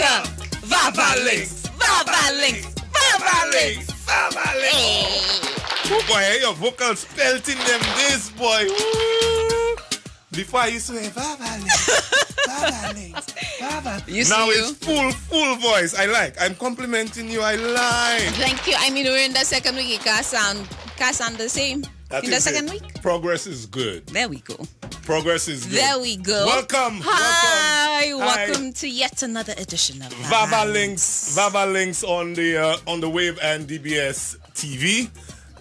Vodka. Vaval links. Vaval links. Vaval links. Vaval links. Oh boy, your vocals pelting them this boy. Woo. Before I used to say Vaval links. Now it's full voice. I like. I'm complimenting you. I like. Thank you. I mean, we're in the second week. It can't sound the same. That in the second week. Progress is good. There we go. Progress is good. There we go. Welcome. Hi. Welcome to yet another edition of Vaval links. Vaval links on the Wave and DBS TV.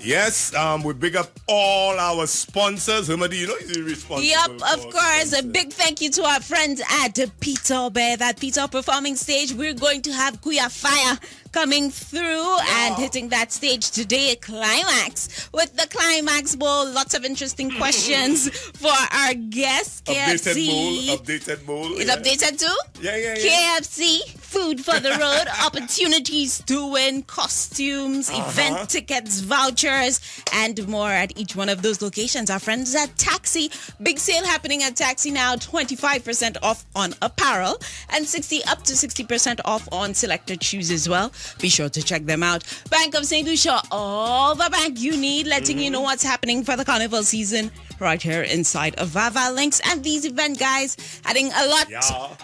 Yes, we big up all our sponsors. Humadi, you know he's responsible. Yep, of course. A big thank you to our friends at Peter Bear, that Peter Performing Stage. We're going to have Cooyah Fire coming through and hitting that stage today, Climax. With the Climax Bowl, lots of interesting questions for our guests. KFC. Updated bowl. It's updated too? Yeah. KFC, food for the road, opportunities to win, costumes, event tickets, vouchers, and more at each one of those locations. Our friends at Taxi, big sale happening at Taxi now, 25% off on apparel and up to 60% off on selected shoes as well. Be sure to check them out. Bank of St. Lucia, all the bank you need, letting you know what's happening for the carnival season right here inside of Vaval Links. And these event guys adding a lot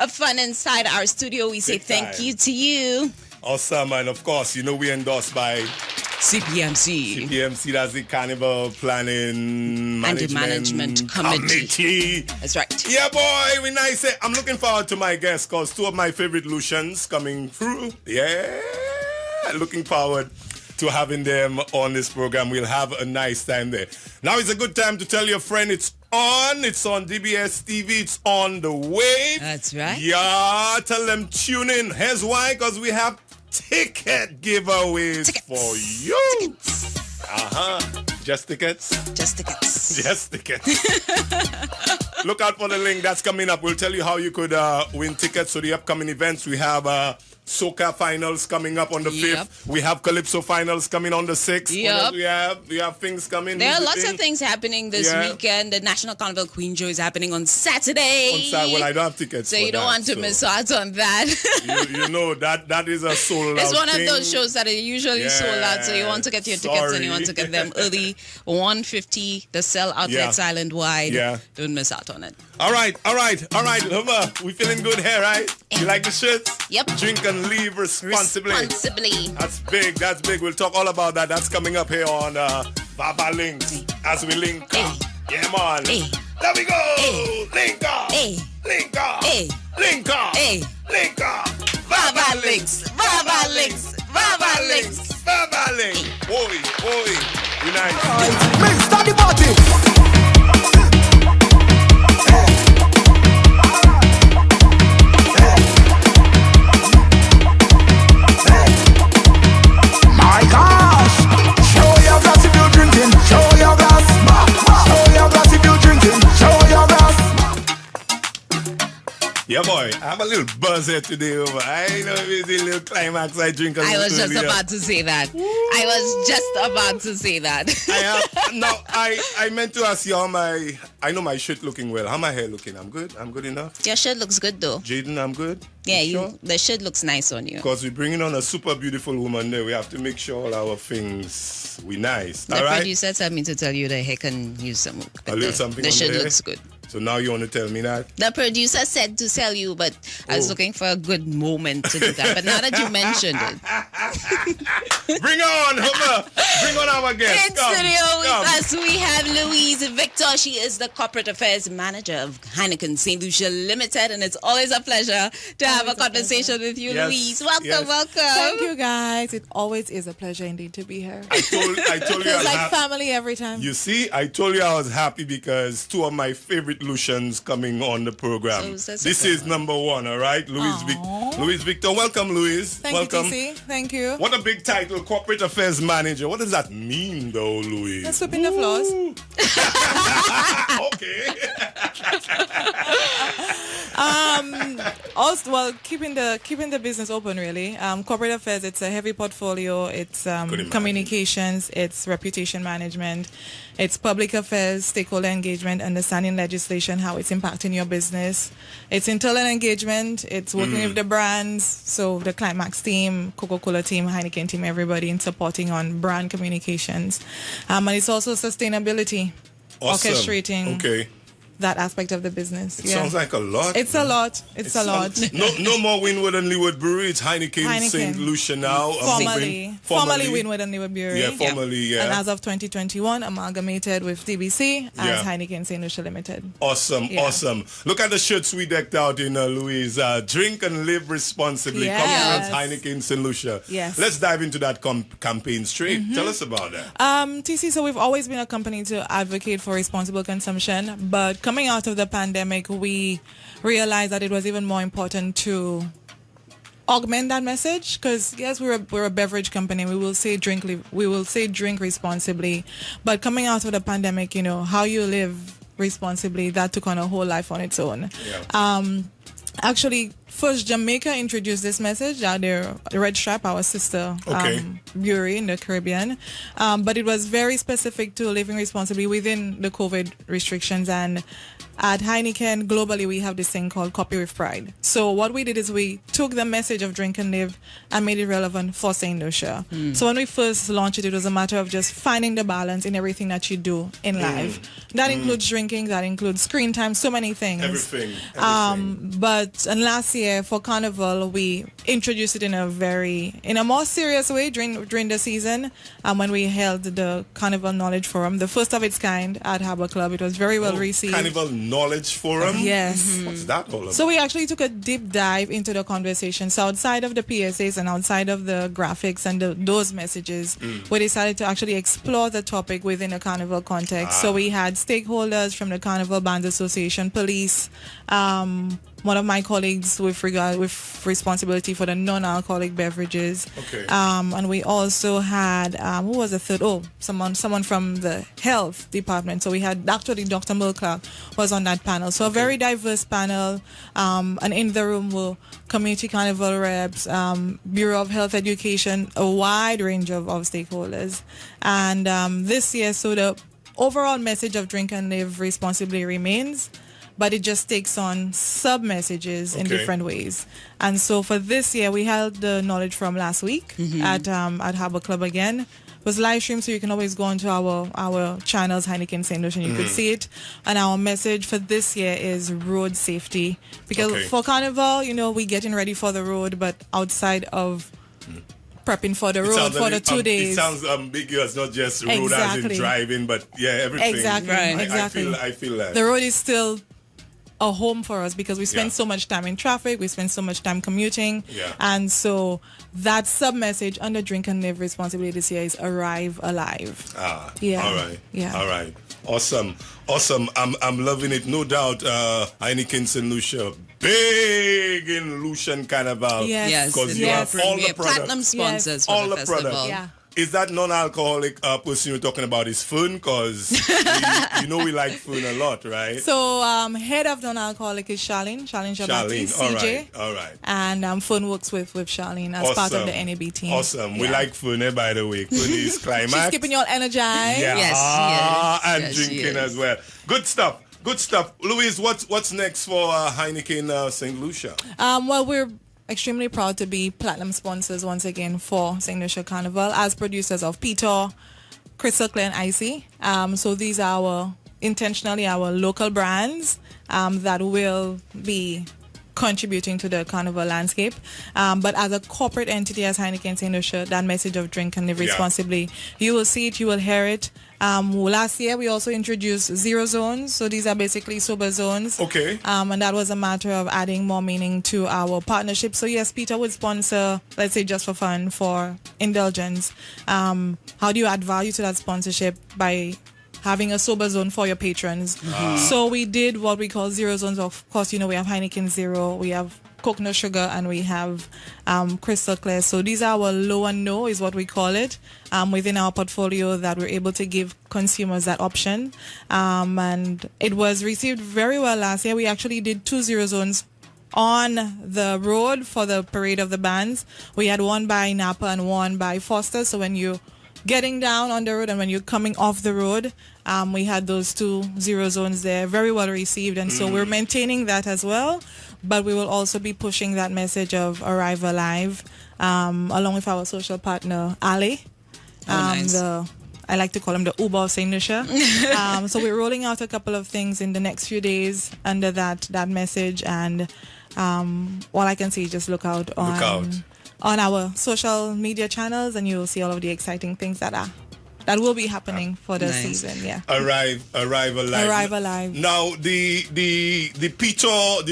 of fun inside our studio. We say thank you to you. Awesome. And of course, you know we endorsed by CPMC. CPMC, that's the Carnival Planning Management Committee. That's right. Yeah, boy, we nice. I'm looking forward to my guests because two of my favorite Lucians coming through. Yeah, looking forward to having them on this program. We'll have a nice time there. Now is a good time to tell your friend it's on. It's on DBS TV. It's on the Wave. That's right. Yeah, tell them tune in. Here's why, because we have ticket giveaways for you. Just tickets? Just tickets. Just tickets. Look out for the link that's coming up. We'll tell you how you could win tickets to the upcoming events. We have Soca finals coming up on the 5th. We have Calypso finals coming on the 6th. We have things coming. There are lots of things happening this weekend. The National Carnival Queen Show is happening on Saturday. Well, I don't have tickets. So you don't want to miss out on that. you know that is a sold out. It's one of those shows that are usually sold out. So you want to get your tickets and you want to get them early. 150. The sell outlets island wide. Don't miss out on it. All right. Hummer, we feeling good here, right? You like the shit? Yep. Drink and leave responsibly. That's big. We'll talk all about that. That's coming up here on Vaval Links as we link up. Yeah, man. There we go. Link up. Link up. Link up. Link up. Vaval Links. Vaval Links. Vaval Links. Vaval Links. Boy. Unite. Make start the party. My gosh! Show your glass if you're drinking. Show your glass. Show your glass if you're drinking. Show your glass. Yeah, boy. I have a little buzz here today. I know it's a little climax. I drink a little. I was just about to say that. I meant to ask you how I know my shirt looking well. How my hair looking? I'm good? I'm good enough? Your shirt looks good though. Jaden, I'm good? Yeah, sure? The shirt looks nice on you. Because we're bringing on a super beautiful woman there. We have to make sure all our things we nice. The all right? producer told me to tell you the hair can use some work. A little something the on shirt there? looks good. So now you want to tell me that? The producer said to tell you, but I was looking for a good moment to do that. But now that you mentioned it. Bring on, Hummer. Bring on our guest. In studio with us, we have Louise Victor. She is the Corporate Affairs Manager of Heineken St. Lucia Limited. And it's always a pleasure to have a conversation with you, Louise. Welcome. Thank you, guys. It always is a pleasure indeed to be here. I told you Feels like family every time. You see, I told you I was happy because two of my favorite Lucians coming on the program. So this is number one, all right? Louise Victor. Welcome, Louise. Thank you, TC. Thank you. What a big title, Corporate Affairs Manager. What does that mean, though, Louise? Sweeping the floors. Okay. Also, well, keeping the business open, really. Corporate affairs, it's a heavy portfolio. It's communications, it's reputation management, it's public affairs, stakeholder engagement, understanding legislation, how it's impacting your business. It's internal engagement. It's working with the brands, so the Climax team, Coca-Cola team, Heineken team, everybody in supporting on brand communications. And it's also sustainability, Awesome. orchestrating that aspect of the business. It sounds like a lot. It's a lot. It's a lot. No more Winwood and Leeward Brewery. It's Heineken. St. Lucia now. Formerly Winwood and Leeward Brewery. Yeah, formerly, yeah. And as of 2021, amalgamated with DBC as Heineken St. Lucia Limited. Awesome, awesome. Look at the shirts we decked out in, Louise. Drink and live responsibly. Yes. Heineken St. Lucia. Yes. Let's dive into that campaign straight. Tell us about that. TC, so we've always been a company to advocate for responsible consumption, but coming out of the pandemic, we realized that it was even more important to augment that message, because yes, we're a beverage company. We will say drink responsibly, but coming out of the pandemic, you know, how you live responsibly, that took on a whole life on its own. Yeah. Actually, first Jamaica introduced this message. They're Red Stripe, our sister brewery in the Caribbean, but it was very specific to living responsibly within the COVID restrictions. And at Heineken, globally, we have this thing called Copy with Pride. So what we did is we took the message of drink and live and made it relevant for St. Lucia. So when we first launched it, it was a matter of just finding the balance in everything that you do in life. That includes drinking, that includes screen time, so many things. Everything. And last year for Carnival, we introduced it in a more serious way during the season when we held the Carnival Knowledge Forum, the first of its kind at Harbour Club. It was very well received. Carnival Knowledge Forum? Yes. What's that all about? So we actually took a deep dive into the conversation. So outside of the PSAs and outside of the graphics and those messages, we decided to actually explore the topic within a Carnival context. So we had stakeholders from the Carnival Bands Association, police, one of my colleagues with responsibility for the non-alcoholic beverages. And we also had, who was the third? Oh, someone from the health department. So we had actually Dr. Mulclark was on that panel. So a very diverse panel. And in the room were community carnival reps, Bureau of Health Education, a wide range of stakeholders. And this year, so the overall message of drink and live responsibly remains, but it just takes on sub-messages in different ways. And so for this year, we held the knowledge from last week at Harbour Club again. It was live streamed, so you can always go onto our channels, Heineken St. Lucia, and you could see it. And our message for this year is road safety. Because for Carnival, you know, we're getting ready for the road, but outside of prepping for the road for the 2 days. It sounds ambiguous, not just road as in driving, but everything. Exactly. I feel that. The road is still a home for us because we spend so much time in traffic, we spend so much time commuting, and so that sub message under drink and live responsibly this year is arrive alive. All right, awesome. I'm loving it, no doubt. Heineken St. Lucia, big in Lucian Carnival, because you have all the products, platinum sponsors for all the the festival. products. Is that non-alcoholic person you're talking about is Fern? Because you know we like Fern a lot, right? So head of non-alcoholic is Charlene Shabati, CJ. All right. And Fern works with Charlene as part of the NAB team. Awesome. We like Fern, by the way. Fern is Climax. She's keeping you all energized. And drinking as well. Good stuff. Louise, what's next for Heineken St. Lucia? Well, we're extremely proud to be platinum sponsors once again for St. Lucia Carnival as producers of Peter, Crystal Clear and Icy. So these are our local brands that will be contributing to the carnival landscape. But as a corporate entity as Heineken St. Lucia, that message of drink and live responsibly, you will see it, you will hear it. Last year, we also introduced zero zones. So these are basically sober zones. And that was a matter of adding more meaning to our partnership. So yes, Peter would sponsor, let's say just for fun, for indulgence. How do you add value to that sponsorship? By having a sober zone for your patrons. So we did what we call zero zones. Of course, you know, we have Heineken Zero, we have coconut sugar, and we have crystal clear. So these are our low and no is what we call it within our portfolio, that we're able to give consumers that option. And it was received very well last year. We actually did 2 zero zones on the road for the Parade of the Bands. We had one by Napa and one by Foster. So when you're getting down on the road and when you're coming off the road, we had those 2 zero zones there, very well received. And so we're maintaining that as well. But we will also be pushing that message of Arrive Alive along with our social partner, Ali. Nice. I like to call him the Uber of St. Lucia. So we're rolling out a couple of things in the next few days under that message. And all I can say is just look out on our social media channels, and you'll see all of the exciting things that will be happening for the season. Yeah. Arrive Alive. Now the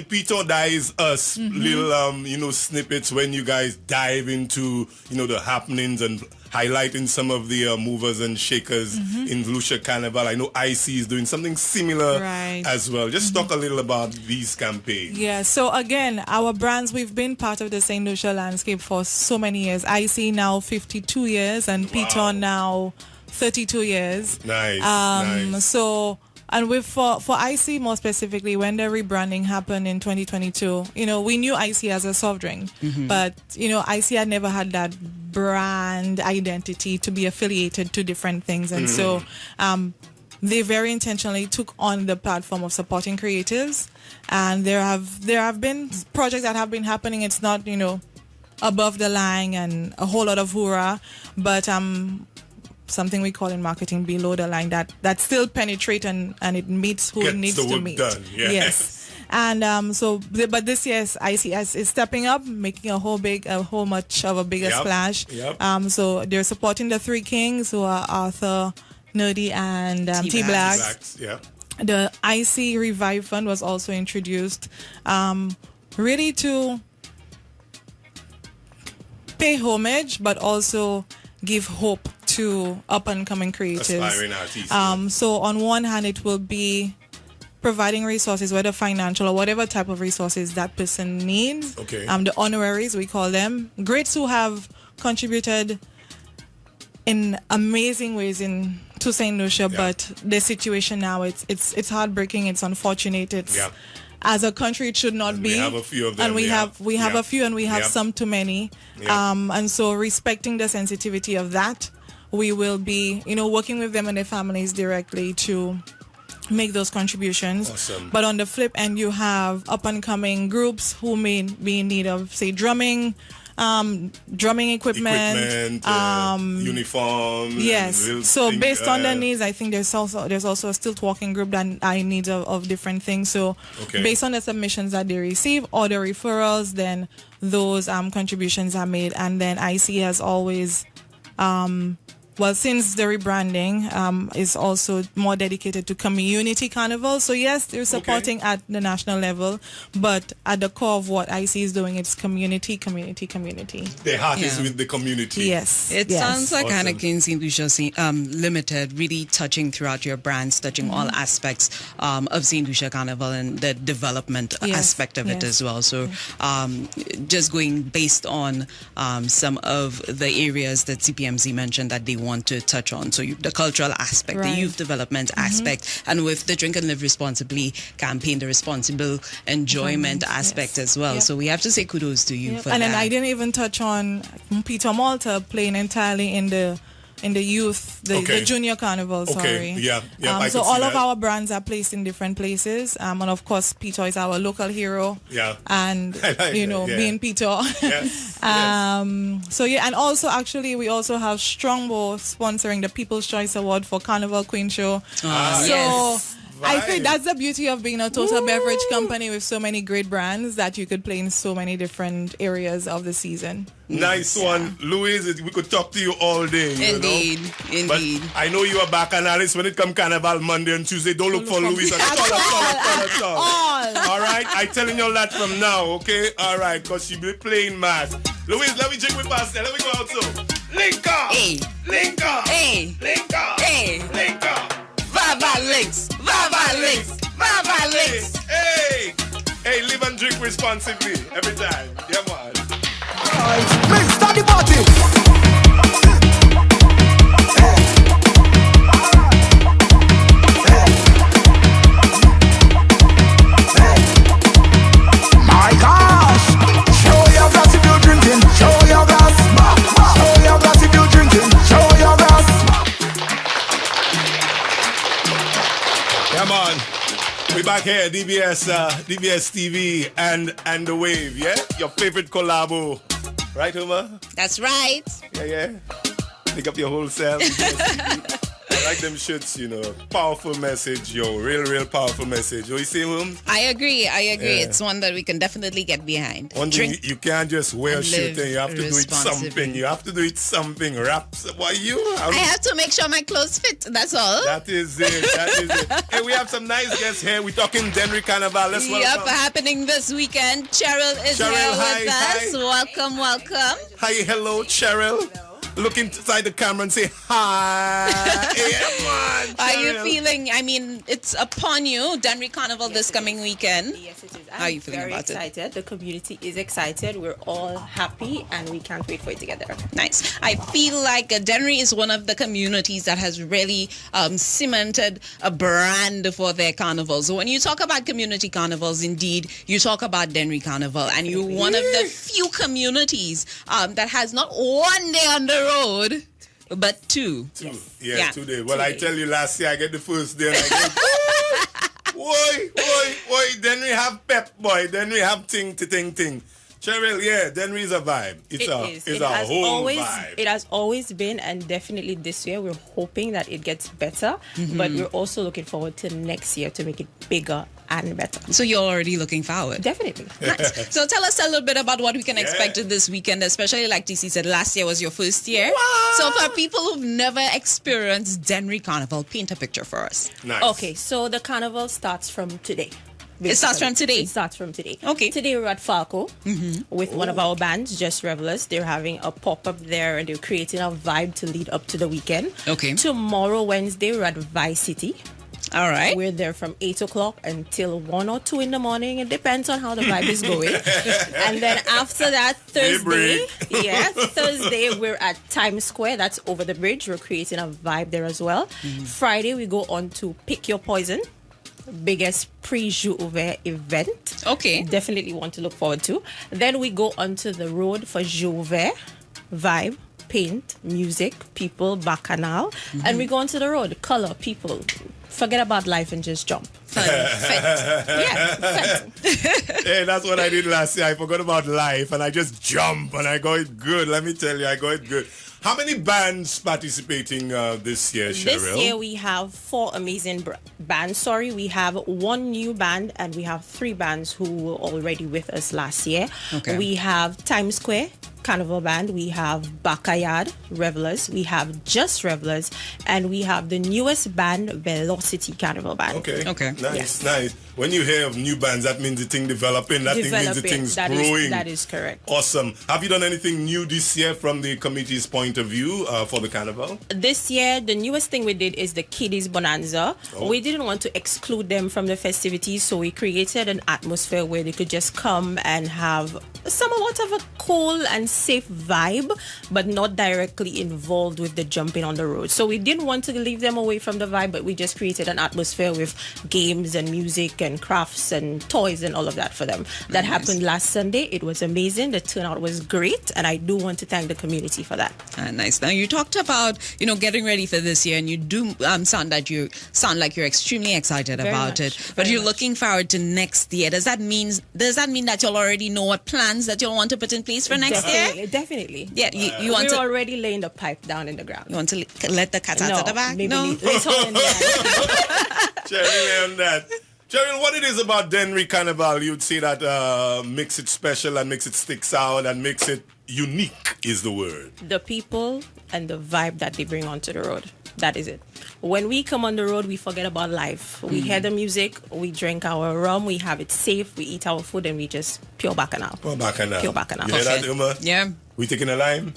Peter Dies Us little snippets when you guys dive into the happenings and highlighting some of the movers and shakers in Lucia Carnival. I know IC is doing something similar as well. Just talk a little about these campaigns. Yeah, so again, our brands, we've been part of the St. Lucia landscape for so many years. IC now 52 years and Peter now 32 years. Nice. So, and for IC more specifically, when the rebranding happened in 2022, we knew IC as a soft drink, but IC had never had that brand identity to be affiliated to different things, and so they very intentionally took on the platform of supporting creatives, and there have been projects that have been happening. It's not above the line and a whole lot of hoorah, but something we call in marketing below the line that still penetrate and it meets who it needs to meet. Done. Yes. And but this year ICS is stepping up, making a whole much of a bigger splash. Yep. So they're supporting the three kings, who are Arthur, Nerdy, and T Blacks. Yeah. The IC Revive Fund was also introduced, really to pay homage, but also give hope to up-and-coming creatives. Aspiring artists. So on one hand, it will be providing resources, whether financial or whatever type of resources that person needs. Okay. The honoraries, we call them. Greats who have contributed in amazing ways to St. Lucia, but the situation now, it's heartbreaking, it's unfortunate, as a country it should not be. We have a few of them. And we have a few, and we have some too many. And so respecting the sensitivity of that, we will be, working with them and their families directly to make those contributions. Awesome. But on the flip end, you have up-and-coming groups who may be in need of, say, drumming equipment, uniform. Yes. So based on their needs, I think there's also a stilt walking group that I need of different things. So based on the submissions that they receive or the referrals, then those contributions are made. And then IC has always since the rebranding, is also more dedicated to community carnival. So yes, they're supporting at the national level, but at the core of what IC is doing, it's community. The heart is with the community. Yes. It sounds like Anakin St. Lucia Limited, really touching throughout your brands, touching all aspects of St. Lucia Carnival and the development aspect of it as well. So just going based on some of the areas that CPMC mentioned that they want to touch on. So the cultural aspect, the youth development aspect, and with the Drink and Live Responsibly campaign, the responsible enjoyment aspect as well. So we have to say kudos to you for that. And then I didn't even touch on Peter Malta playing entirely in the youth, the junior carnival, sorry. So all of our brands are placed in different places. And of course, Peter is our local hero. Yeah. And, being Peter. Yes. So and also actually we also have Strongbow sponsoring the People's Choice Award for Carnival Queen Show. I think that's the beauty of being a total beverage company with so many great brands that you could play in so many different areas of the season. Nice one. Louise, we could talk to you all day. Indeed. But I know you are back on Alice when it comes Carnival Monday and Tuesday. Don't look for Louise at all. All right? I'm telling you all that from now, okay? All right, because she be playing mad. Louise, let me drink with Pastor. Let me go out so. Link up. Hey. Link up. Hey. Link up. Hey. Link up. Vaval links. Hey. Hey, live and drink responsibly every time. Yeah, man. Let's start the party. My gosh! Show your glass if you're drinking. Show your glass. Show your glass if you're drinking. Show your glass. Come on. We back here, DBS TV and The Wave, yeah? Your favorite collabo. Right, Uma? That's right. Yeah. Pick up your whole self. I like them shirts, you know. Powerful message, yo. Real powerful message. You see, I agree. Yeah. It's one that we can definitely get behind. One thing, Drink you can't just wear a and shirt live and you have to do it responsibly. something. You have to do it something. Raps. Why you? I have to make sure my clothes fit. That's all. That is it. Hey, we have some nice guests here. We're talking Denry Carnival. Let's welcome. Happening this weekend. Cheryl is Cheryl, here hi, with us. hi. Welcome. Hi, hello, Cheryl. Look inside the camera and say hi. Yeah, man, Are you Cheryl. feeling? I mean, it's upon you, Denry Carnival this coming weekend. Yes, it is. How are you feeling very about it? excited. The community is excited. We're all happy and we can't wait for it together. Nice. I feel like Denry is one of the communities that has really cemented a brand for their carnivals. So when you talk about community carnivals, indeed, you talk about Denry Carnival, and you're one of the few communities that has not one day on the road, but two. Yeah, 2 days. Well, 2 I days. tell you, last year I get the first day and I get, boy, then we have pep, boy, then we have ting. Cheryl, yeah, Denry is a vibe. It's a whole vibe. It has always been, and definitely this year we're hoping that it gets better. But we're also looking forward to next year to make it bigger and better. So you're already looking forward. Definitely. Nice. So tell us a little bit about what we can Yeah. expect this weekend, especially like TC said, last year was your first year. What? So for people who've never experienced Denry Carnival, paint a picture for us. Nice. Okay, so the carnival starts from today. It starts from today? It starts from today. Okay. Today we're at Falco with one of our bands, Just Revelers. They're having a pop-up there and they're creating a vibe to lead up to the weekend. Okay. Tomorrow, Wednesday, we're at Vice City. All right. We're there from 8 o'clock until 1 or 2 in the morning. It depends on how the vibe is going. And then after that, Thursday, Thursday, we're at Times Square. That's over the bridge. We're creating a vibe there as well. Friday, we go on to Pick Your Poison, biggest pre-J'ouvert event. Okay. Definitely want to look forward to. Then we go onto the road for J'ouvert, vibe, paint, music, people, bacchanal. And we go onto the road, color, people. Forget about life and just jump. Fun. Fit. Yeah, Hey, that's what I did last year. I forgot about life and I just jump and I got it good. Let me tell you, I got it good. How many bands participating this year, Cheryl? This year we have 4 amazing bands. We have 1 new band and we have 3 bands who were already with us last year. Okay. We have Times Square Carnival Band, we have Backyard Revelers, we have Just Revelers, and we have the newest band, Velocity Carnival Band. Okay. Nice. When you hear of new bands, that means the thing developing. That thing means the thing's growing. That is correct. Awesome. Have you done anything new this year from the committee's point of view for the carnival? This year, the newest thing we did is the Kiddies Bonanza. Oh. We didn't want to exclude them from the festivities, so we created an atmosphere where they could just come and have somewhat of a cool and safe vibe, but not directly involved with the jumping on the road. So we didn't want to leave them away from the vibe, but we just created an atmosphere with games and music and crafts and toys and all of that for them. That happened last Sunday. It was amazing. The turnout was great, and I do want to thank the community for that. Nice. Now you talked about getting ready for this year, and you do sound like you're extremely excited Very about much, it. But very you're much. looking forward to next year. Does that mean that you'll already know what plans that you'll want to put in place for next year? Definitely. Yeah, you want We're to already laying the pipe down in the ground. you want to let the cat out of the bag? maybe No. later on in the Cheryl, on that. Cheryl, what it is about Denry Carnival you'd say that makes it special and makes it sticks out and makes it unique is the word. the people and the vibe that they bring onto the road. That is it. When we come on the road, we forget about life. We hear the music, we drink our rum, we have it safe, we eat our food, and we just pure bacchanal. Well, bacchanal. Pure bacchanal. You hear that, Okay. Uma? Yeah. We taking a lime?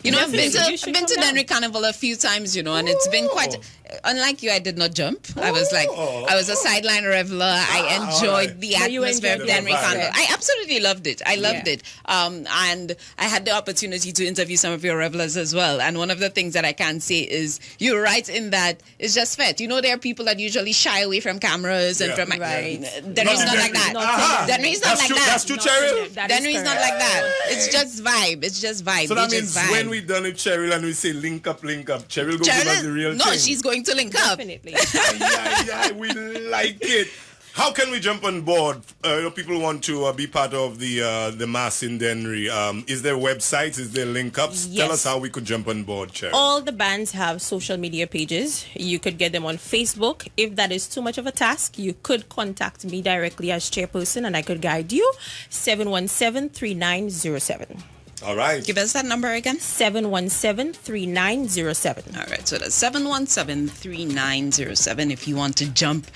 You know, Definitely. You I've should been to come down. Dennery Carnival a few times, you know, and it's been quite. Unlike you, I did not jump. I was a sideline reveler. I enjoyed the But you atmosphere of enjoyed the Dennery Carnival. atmosphere. I absolutely loved it. I loved it. And I had the opportunity to interview some of your revelers as well. And one of the things that I can say is you're right in that it's just fair. You know, there are people that usually shy away from cameras and from Right. Dennery's not like that. Dennery's not like that. That's true, Cheryl. Dennery's not like that. It's just vibe. It's just vibe. So that They means just vibe. when we done with Cheryl and we say link up, Cheryl go give us the real no, thing. she's going to link up. Definitely. Yeah, we like it. How can we jump on board? People want to be part of the mass in Dennery. Is there websites? Is there link ups? Yes. Tell us how we could jump on board, Cheryl. All the bands have social media pages. You could get them on Facebook. If that is too much of a task, you could contact me directly as chairperson and I could guide you. 717-3907. All right. Give us that number again. 717-3907. All right, so that's 717-3907 if you want to jump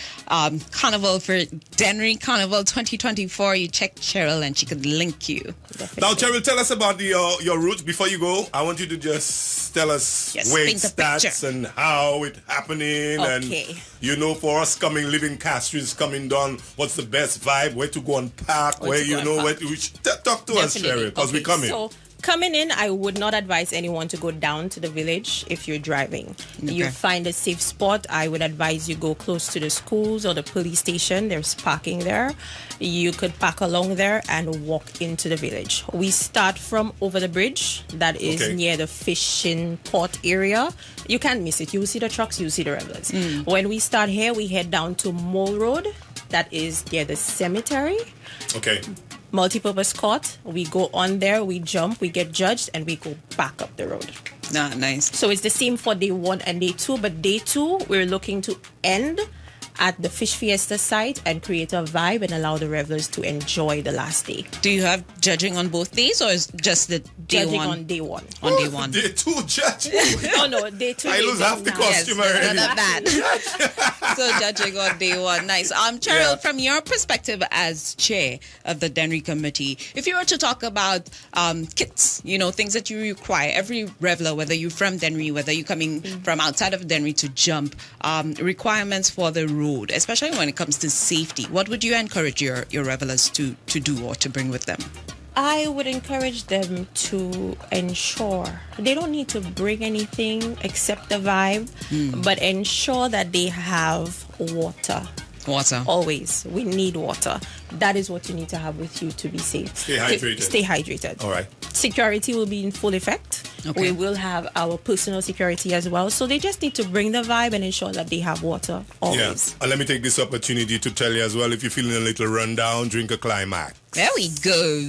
Carnival for Dennery Carnival 2024. You check Cheryl and she could link you. Now, Cheryl, tell us about your route. Before you go, I want you to just tell us Yes, weight paint the stats picture. and how it happening. Okay. And, for us coming, living Castries coming down, what's the best vibe, where to go and park, where to go and where to... Talk to us, Definitely. Cheryl, because we Okay, coming. So coming in, I would not advise anyone to go down to the village if you're driving. You find a safe spot. I would advise you go close to the schools or the police station. There's parking there. You could park along there and walk into the village. We start from over the bridge. That is near the fishing port area. You can't miss it. You'll see the trucks, you'll see the revelers. When we start here, we head down to Mole Road. That is near the cemetery. Okay. Multi-purpose court. We go on there, we jump, we get judged, and we go back up the road. Nah, nice. So it's the same for day 1 and day 2, but day 2, we're looking to end at the Fish Fiesta site and create a vibe and allow the revelers to enjoy the last day. Do you have judging on both days or is just the day Judging one? on day 1. On day one. Day 2, judge. Oh no, day 2. I lose half the costume Yes, already. none of that. So judging on day 1, nice. Cheryl, from your perspective as chair of the Dennery Committee, if you were to talk about kits, things that you require, every reveler, whether you're from Dennery, whether you're coming from outside of Dennery to jump, requirements for the road, especially when it comes to safety, what would you encourage your revelers to do or to bring with them? I would encourage them to ensure they don't need to bring anything except the vibe, but ensure that they have water. Water. Always. We need water. That is what you need to have with you to be safe. Stay hydrated. Stay hydrated. All right. Security will be in full effect. Okay. We will have our personal security as well. So they just need to bring the vibe and ensure that they have water always. Yes. And let me take this opportunity to tell you as well, if you're feeling a little rundown, drink a Climax. There we go.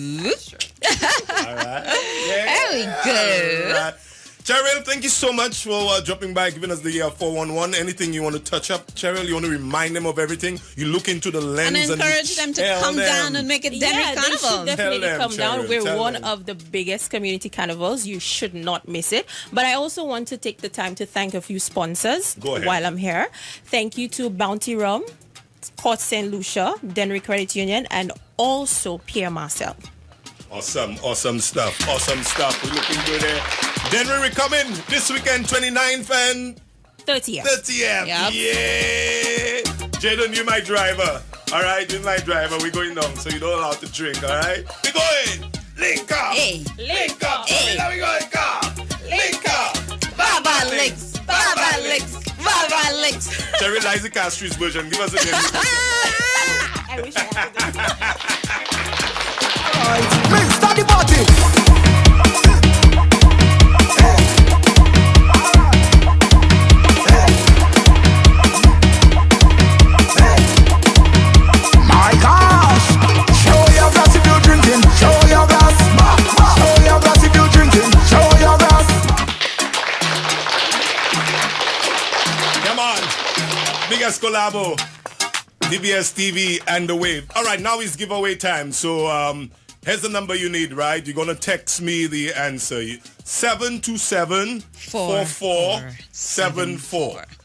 All right. There we go. All right. Cheryl, thank you so much for dropping by, giving us the 411. Anything you want to touch up, Cheryl? You want to remind them of everything? You look into the lens And encourage them to tell come down and make it Dennery They Carnival. should definitely Tell them, come down. Cheryl, We're tell one them. of the biggest community carnivals. You should not miss it. But I also want to take the time to thank a few sponsors Go ahead. while I'm here. Thank you to Bounty Rum, Court St.Lucia, Dennery Credit Union, and also Pierre Marcel. Awesome stuff. We're looking good there. Dennery, we're coming this weekend, 29th and 30th. 30th. Yep. Yeah. Jaden, you're my driver. All right, you're my driver. We're going down, so you don't allow to drink, all right? We're going. Link up. Hey. Link up. Hey. There we go. Link up. Baba Licks. Baba Licks. Baba Licks. Cheryl likes the Castries version. Give us a name. I wish I had it. Start the party. My gosh, show your glass if you're drinking. Show your glass. Show your glass if you're drinking. Show your glass. Come on. Biggest collabo. DBS TV and The Wave. All right, now is giveaway time. So here's the number you need, right? You're going to text me the answer. 727-4474.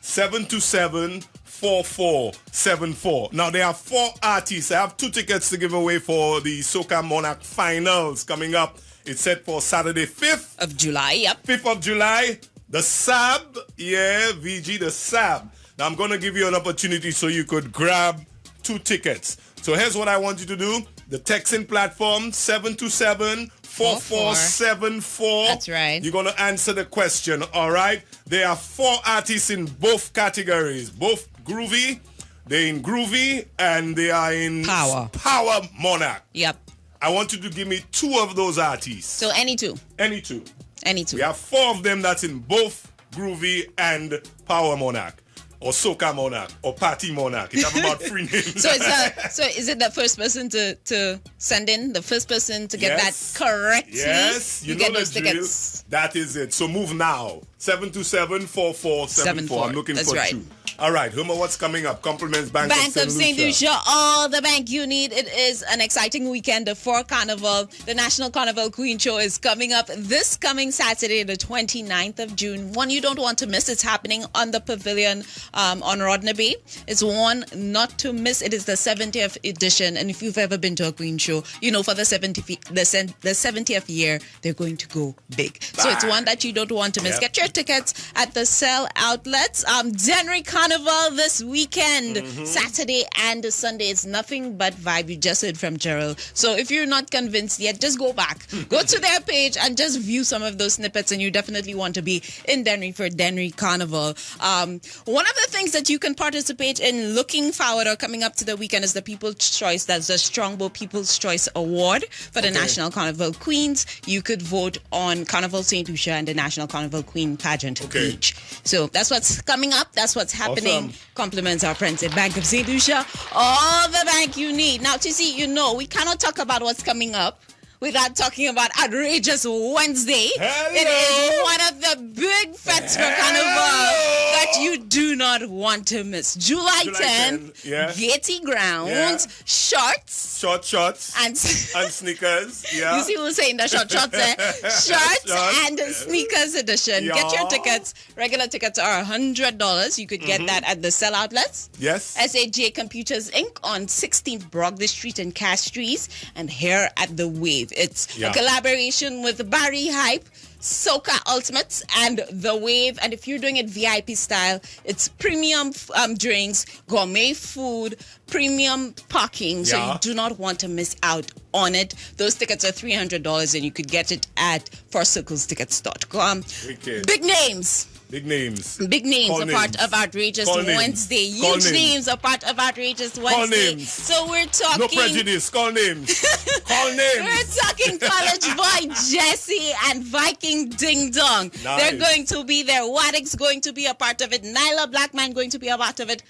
727-4474. Now, there are 4 artists. I have 2 tickets to give away for the Soca Monarch Finals coming up It's set for Saturday, 5th. Of July, yep. 5th of July. The SAB. Yeah, VG, the SAB. Now, I'm going to give you an opportunity so you could grab 2 tickets. So here's what I want you to do. The texting platform, 727-4474. That's right. You're going to answer the question, all right? There are 4 artists in both categories. Both groovy. They're in groovy and they are in Power Monarch. Yep. I want you to give me 2 of those artists. So any two. Any 2. Any 2. We have 4 of them that's in both groovy and Power Monarch. Or Soca Monarch, or Party Monarch. It have about 3 names. So is it the first person to send in? The first person to get Yes. that correctly? Yes, you know get the those drill. tickets. That is it. So move now. 727-4474. I'm looking That's for right. 2. All right, Homer, what's coming up? Compliments Bank Of St. Lucia, all the bank you need. It is an exciting weekend for Carnival. The National Carnival Queen Show is coming up this coming Saturday, the 29th of June. One you don't want to miss. It's happening on the pavilion on Rodnaby. It's one not to miss. It is the 70th edition. And if you've ever been to a Queen Show, you know for the 70th year, they're going to go big. So it's one that you don't want to miss. Yep. Get your tickets at the sell outlets. January Carnival this weekend, Saturday and Sunday. It's nothing but vibe. You just heard from Gerald. So if you're not convinced yet, just go back. Go to their page and just view some of those snippets, and you definitely want to be in Dennery for Dennery Carnival. One of the things that you can participate in looking forward or coming up to the weekend is the People's Choice. That's the Strongbow People's Choice Award for the National Carnival Queens. You could vote on Carnival St. Lucia and the National Carnival Queen pageant each. So that's what's coming up. That's what's happening. Awesome. Compliments our friends at Bank of St. Lucia. All the bank you need. Now, TC, we cannot talk about what's coming up without talking about Outrageous Wednesday. Hello. It is one of the big fets for Carnival that you do not want to miss. July 10th, yeah. Gaiety Grounds, shorts. Short shots And and sneakers. Yeah. you see who's saying the short shorts there? Shorts and sneakers edition. Yeah. Get your tickets. Regular tickets are $100. You could get that at the sell outlets. Yes. SAJ Computers Inc. on 16th Brogdon Street and Castries, and here at the Wave. It's a collaboration with Barry Hype, Soca Ultimates, and The Wave. And if you're doing it VIP style, it's premium drinks, gourmet food, premium parking. So you do not want to miss out on it. Those tickets are $300, and you could get it at fourcirclestickets.com. Wicked. Big names. Big names. Big names Call are part names. of Outrageous Call names. Wednesday. Call Huge names are part of Outrageous Wednesday. names. So we're talking. No prejudice. Call names. Call names. We're talking College Boy Jesse and Viking Ding Dong. Nice. They're going to be there. Waddick's going to be a part of it. Nyla Blackman going to be a part of it.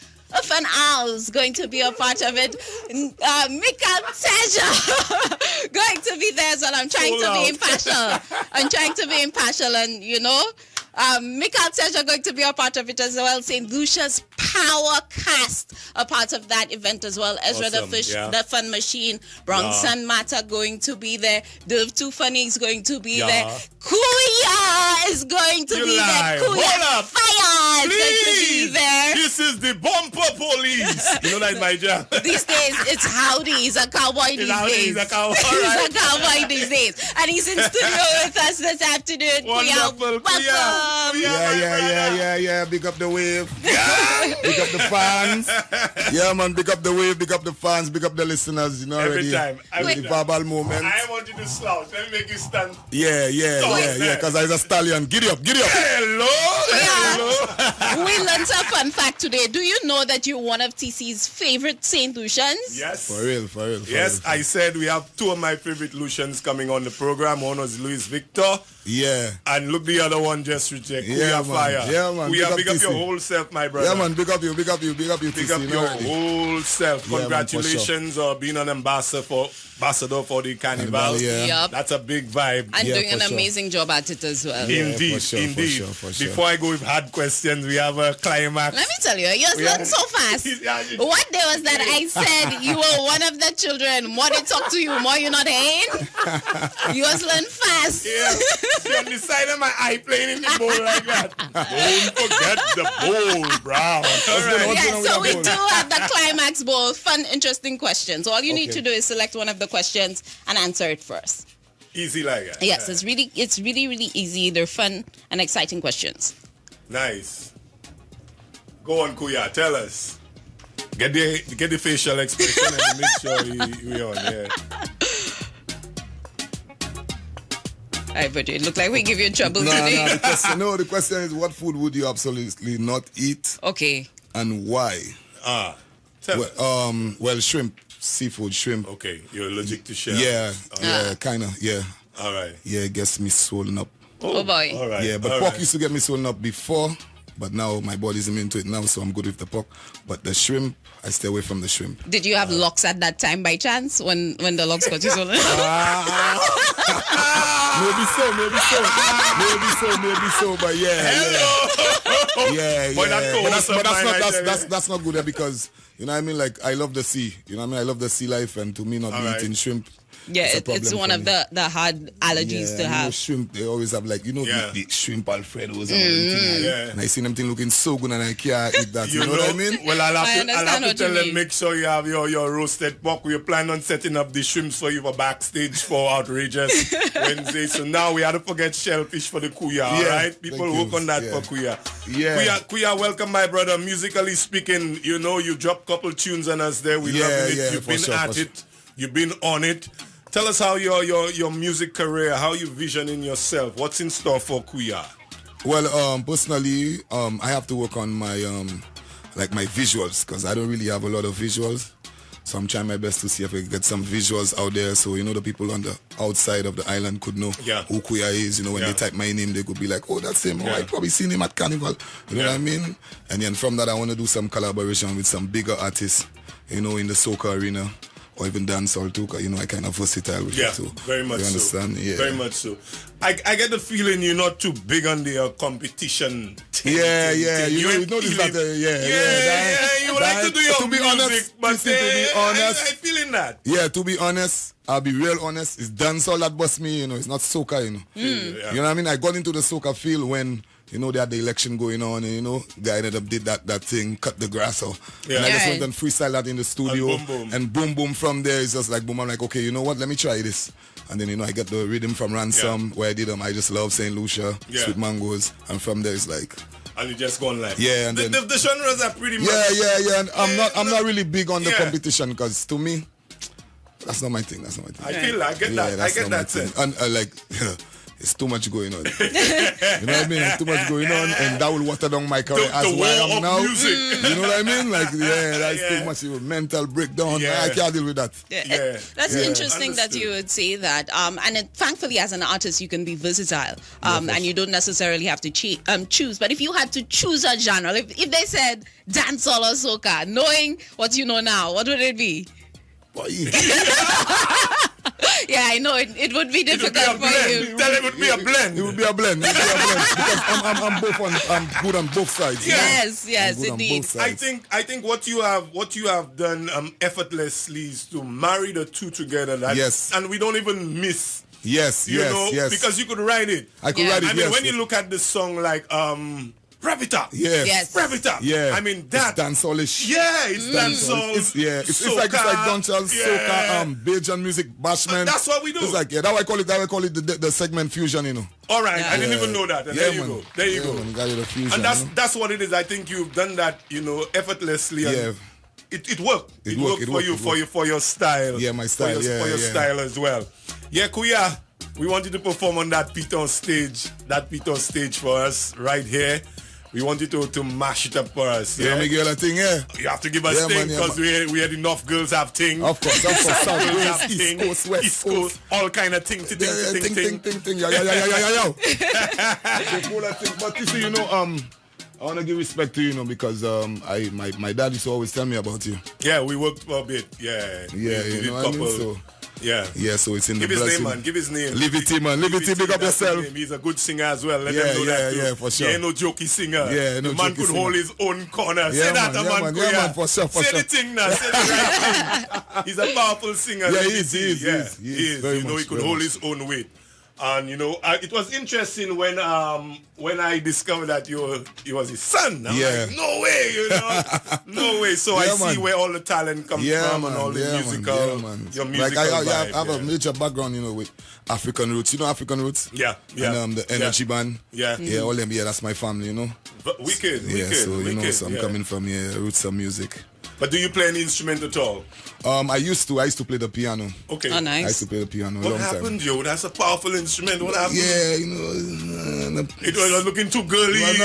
Fan Owl's going to be a part of it. Mika Teja going to be there as well. I'm trying to be impartial. I'm trying to be impartial, and Mikael Teja going to be a part of it as well. St. Lucia's Power Cast a part of that event as well. Ezra the Fish, the Fun Machine, Bronson Mata going to be there. The Too Funny is going to be there. Cooyah is going to be there. Cooyah Fire is going to be there. This is the bumper police. You know that's my job. These days, it's Howdy. He's a cowboy these days. He's a cowboy. He's a cowboy these days. And he's in studio with us this afternoon. Wonderful. Welcome. Yeah. Big up the Wave. Big up the fans. Yeah, man. Big up the Wave. Big up the fans. Big up the listeners. You know Every already. time. The Vaval moment. I want you to slouch. Let me make you stand. Yeah. Because I'm a stallion. Giddy up. Hello. We learned a fun fact today. Do you know that you're one of TC's favorite St. Lucians? Yes. For real. Yes, I said we have 2 of my favorite Lucians coming on the program. One was Louis Victor. Yeah. And look, the other one just reject. Yeah, Cooyah man. Fire. Yeah, man. Big up TC. your whole self, my brother. Yeah, man. Big up you. Big up TC, your you know already. whole self. Yeah, man, for Congratulations on being an ambassador for the Carnival. Yeah. Yep. That's a big vibe. And doing for an sure. amazing job at it as well. Yeah, Indeed, for sure. Before I go with hard questions, we have a climax. Let me tell you, you learned so fast. What day was that I said you were one of the children? More they talk to you, more you're not in. You was learn fast. Yeah, she on the side of my eye playing in the bowl like that. Don't forget the bowl, Brown. All right. Yeah, so we do have the climax bowl. Fun, interesting questions. All you need to do is select one of the questions and answer it first. Easy like that. Yes, it's really, really easy. They're fun and exciting questions. Nice. Go on, Cooyah. Tell us. Get the facial expression and make sure we on. Yeah. All right, but it look like we give you trouble today. The question is, what food would you absolutely not eat? Okay. And why? Tell us. Well, shrimp, seafood, shrimp. Okay, you're allergic to shell. Yeah, kind of, yeah. All right. Yeah, it gets me swollen up. Oh boy. All right. Yeah, but pork used to get me swollen up before, but now my body's immune to it now, so I'm good with the pork. But the shrimp, I stay away from the shrimp. Did you have locks at that time by chance when the locks got you swollen? Maybe so, but yeah. Yeah. But that's not good because, you know what I mean? Like, I love the sea. You know what I mean? I love the sea life, and to me, not eating shrimp. Yeah, it's one of the hard allergies to have. Shrimp, they always have the shrimp Alfredos and everything. And I see them thing looking so good and I can't eat that. You know what I mean? Well, I'll have to tell them, make sure you have your roasted pork. We plan on setting up the shrimps for you for backstage for Outrageous Wednesday. So now we have to forget shellfish for the Cooyah, all right? People work on that for Cooyah. Yeah. Cooyah, welcome, my brother. Musically speaking, you know, you dropped a couple tunes on us there. We love it. You've been at it. You've been on it. Tell us how your music career, how you visioning yourself. What's in store for Cooyah? Well, personally, I have to work on my my visuals because I don't really have a lot of visuals. So I'm trying my best to see if I can get some visuals out there so, you know, the people on the outside of the island could know who Cooyah is. You know, when they type my name, they could be like, oh, that's him. Oh, I probably seen him at Carnival. You know what I mean? And then from that, I want to do some collaboration with some bigger artists, you know, in the soca arena. Or even dancehall too, because, you know, I kind of versatile with it too. Very much you understand? So. Yeah. Very much so. I get the feeling you're not too big on the competition thing. Yeah. You notice that, you would like to do your music, honest, but to be honest, I feeling that. Yeah, to be honest, I'll be real honest, it's dancehall that bust me, you know, it's not soca, you know. You know what I mean? I got into the soca field when, you know, they had the election going on and, you know, guy ended up did that thing, cut the grass off. And I just went and freestyle that in the studio. And boom, from there, it's just like boom. I'm like, okay, you know what? Let me try this. And then, you know, I get the rhythm from Ransom where I did I Just Love St.Lucia, Sweet Mangoes. And from there, it's like... And you just gone like... Yeah, and then... The genres are pretty much... Yeah. And I'm not really big on the competition because to me, that's not my thing. I feel like, I get that. I get that sense. And it's too much going on. You know what I mean? It's too much going on, and that will water down my career as where I am now. Music. You know what I mean? Like, that's too much mental breakdown. I can't deal with that. That's interesting that you would say that. Thankfully, as an artist, you can be versatile, and you don't necessarily have to choose. But if you had to choose a genre, if they said dancehall or soca, knowing what you know now, what would it be? Yeah, I know it would be difficult for you. Tell him it would be a blend. It would be a blend. Because I'm good on both sides. Yes, indeed. I think what you have done effortlessly is to marry the two together. And we don't even miss. Yes. Because you could write it. I could write it. I mean, when you look at the song like Rev It Up. Yes. Rev It Up. Yeah. I mean that. It's dancehallish. Yeah, it's dancehall. It's like dancehall, soca, Bajan music, bashment. That's what we do. It's like that I call it the segment fusion, you know. All right, I didn't even know that. And there you go. There you go. Man, you got it, fusion, and that's what it is. I think you've done that, you know, effortlessly. And it worked. It worked for your style. Yeah, my style. For your style as well. Yeah, Cooyah, we want you to perform on that Piton stage. That Piton stage for us right here. We want you to mash it up for us. Yeah, me girl a thing, You have to give us thing because we had enough girls have thing. Of course. South West, East Coast, West Coast, all kind of thing. Ting. Yo. But you see, you know, I want to give respect to you, know, because my dad used to always tell me about you. Yeah, we worked for a bit. Yeah, you know what I mean? So. Yeah, so it's in the blood. Give his name, man. Give his name. Liberty, man. Liberty, big up yourself. He's a good singer as well. Let them know that too. Yeah, for sure. He ain't no jokey singer. Yeah, no the man could hold his own corner. Say that, man. Yeah, man, for sure. Say the thing now. Say the right thing. He's a powerful singer. Yeah, he is. He is. You know, he could hold his own weight. And you know, it was interesting when I discovered that you was his son. I'm like, no way, you know, no way. So I see where all the talent comes from and all the musical, your musical I vibe. have a major background, you know, with African roots. You know African roots? Yeah. And the Energy Band. Yeah. Yeah, all them. Yeah, that's my family, you know. Wicked. So you know, so I'm coming from roots of music. But do you play any instrument at all? I used to play the piano. Okay. Oh, nice. I used to play the piano a What long happened, time. yo? That's a powerful instrument. What happened? Yeah, you know. It was looking too girly. Not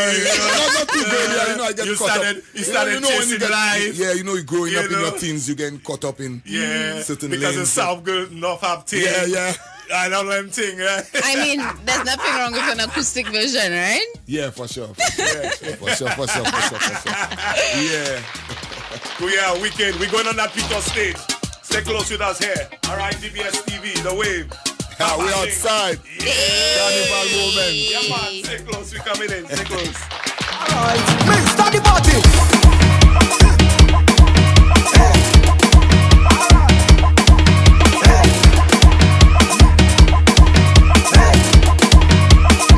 too girly. You know, I get caught up. You started chasing life. Yeah, you know, you're growing up in your teens, you getting caught up in certain because lanes. the South girls not have things. Yeah. I don't know them thing, right? I mean, there's nothing wrong with an acoustic version, right? Yeah, for sure. For sure. Yeah. Cooyah, weekend. We're going on that Peter stage. Stay close with us here. All right, DBS TV, The Wave. We outside. Carnival moment. Yeah, man. Stay close. We coming in. Stay close. All right. Men, start the party.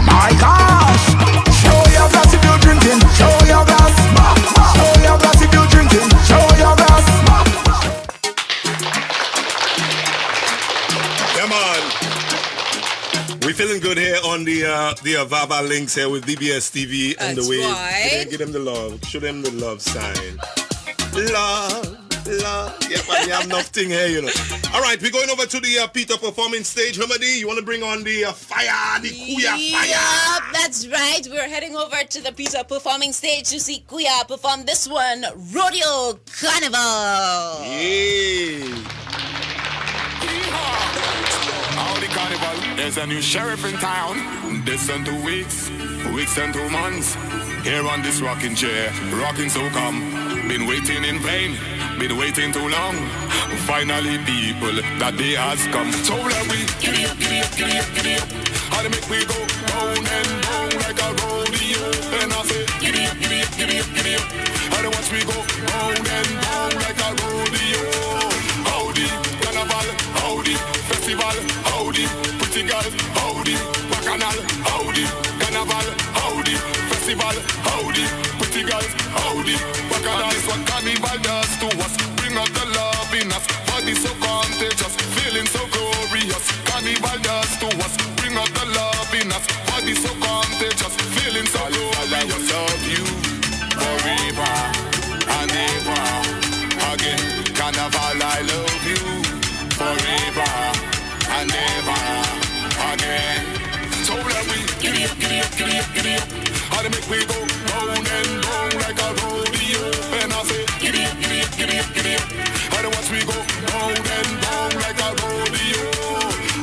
My gosh! Show your glass if you're drinking. Show your glass. Show your glass if you're drinking. Show your glass. Come on. We're feeling good here on the Vaval links here with DBS TV and That's The Wave. right. Give them the love. Show them the love sign. Love. Yeah, man, you have nothing here, you know. All right, we're going over to the Peter performing stage. Humadi, you want to bring on the fire, the Cooyah fire? Yep, that's right. We're heading over to the Peter performing stage to see Cooyah perform this one, Rodeo Carnival. Yeah. Howdy Carnival, there's a new sheriff in town. This and 2 weeks and 2 months. Here on this rocking chair, rocking so calm. Been waiting in vain, been waiting too long. Finally people, that day has come. So let we giddy up. How to make we go round and round like a rodeo. And I say giddy up. How to watch we go round and round like a rodeo. Howdy, carnival, howdy, festival, howdy, pretty girls, howdy, bacchanal, howdy, carnival, howdy, festival, howdy, pretty girls, howdy, bacchanal. This what carnival does to us. Bring out the love in us. Body so contagious, feeling so glorious. Carnival does to us. Bring out the love in us. Body so contagious, feeling so glorious. I will love you forever and ever. Again, carnival, I love you forever and ever. Again. So let we giddy up. How to make we go round and round like a rodeo. And I say giddy up. How to watch we go round and round like a rodeo.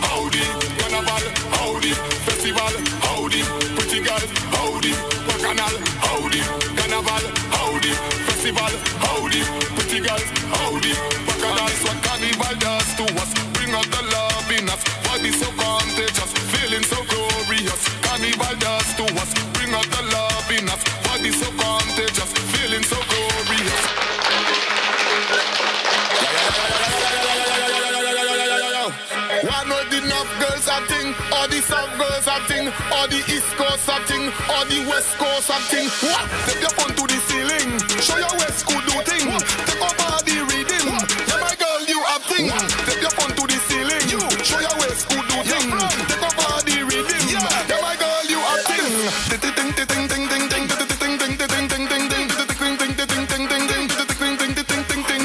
Howdy, carnival, howdy, festival, howdy, pretty girls, howdy, bacchanal, howdy, carnival, howdy, festival, howdy, pretty girls, howdy, bacchanal. That's what carnival does to us. Bring out the love in us. Body so contagious, feeling so glorious. Carnival does to us. Bring out the love in us. Body so contagious, feeling so glorious. Why not enough girls acting? All the South girls acting? All the East Coast acting? All the West Coast acting? What? Take your phone to the ceiling. Show your West could do thing. Take over the reading. Yeah, my girl, you acting. Take your phone to the ceiling. Show your West could do thing. Take over the reading. Yeah, my girl, you acting.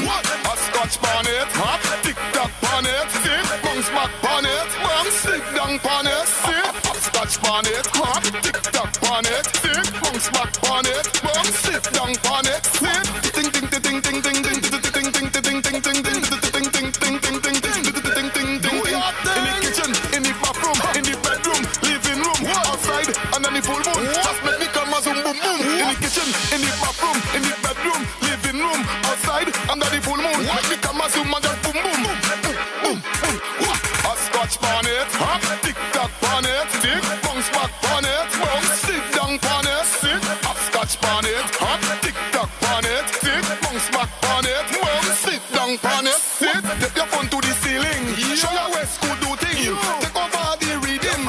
What? A scotch bonnet, huh? Tick tock bonnet, sit, bounce back bonnet, bounce, sit down bonnet, sit. A scotch bonnet, huh? Tick tock bonnet, sit, bounce back bonnet, bounce, sit down bonnet, sit. Ding ding ding ding ding ding ding ding ding ding ding ding ding ding ding ding ding ding ding ding. In the kitchen, in the bathroom, in the bedroom, living room, outside, under the full moon. Just make me come a zoom boom boom. In the kitchen, in the bathroom, in the bedroom, living room, outside, under the full moon. Make me come a zoom and just boom boom boom. A scotch bonnet, huh? Tick tock bonnet, tick, bounce back bonnet, bounce, sit down bonnet, sit. A scotch bonnet, huh? Tick tock bonnet, tick, bounce back bonnet, bounce, sit down bonnet, sit. Take your phone to the ceiling. Show your West could do thing. Take over the reading.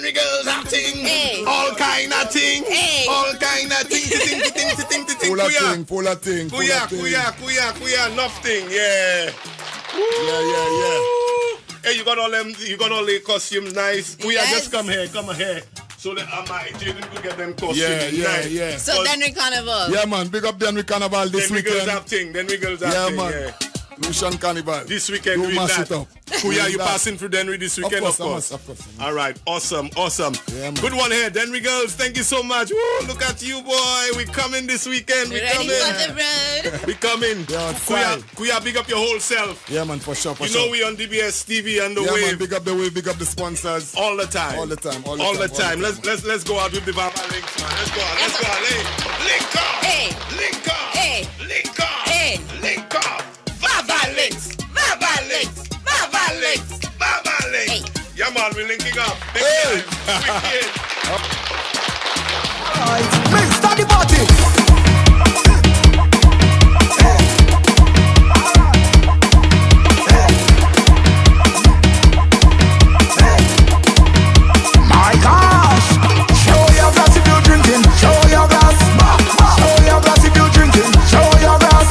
Denry girls have ting. Hey. All kind of ting. Hey. All kind of ting. Full of thing, full of thing. Cooyah, nothing. Yeah. Yeah. Hey, you got all the costumes nice. Cooyah, Yes. just come here. So that Jaden could get them costumes. Yeah. So Denry Carnival. Yeah, man. Big up Denry Carnival this Then we girls weekend. have ting. Yeah, man. Lucian Carnival. This weekend Don't doing mash that. it up. Cooyah, you That. passing through Denry this weekend? Of course. All right, awesome. Yeah, man. Good one here, Denry girls. Thank you so much. Woo, look at you, boy. We coming this weekend. We Ready coming. for the road. We coming. Yeah, outside. Cooyah, big up your whole self. Yeah, man, for sure. You know we on DBS TV and the Yeah, man, wave big up the wave, big up the sponsors. all the time. All the time. Let's go out with the Vaval links, man. Let's go out. Hey, link up. Hey. Link up. Hey. Link up. Hey. Link up. Vaval links. Hey. Yeah, man, we're linking up. Big Hey. time. Wicked. Oh, it's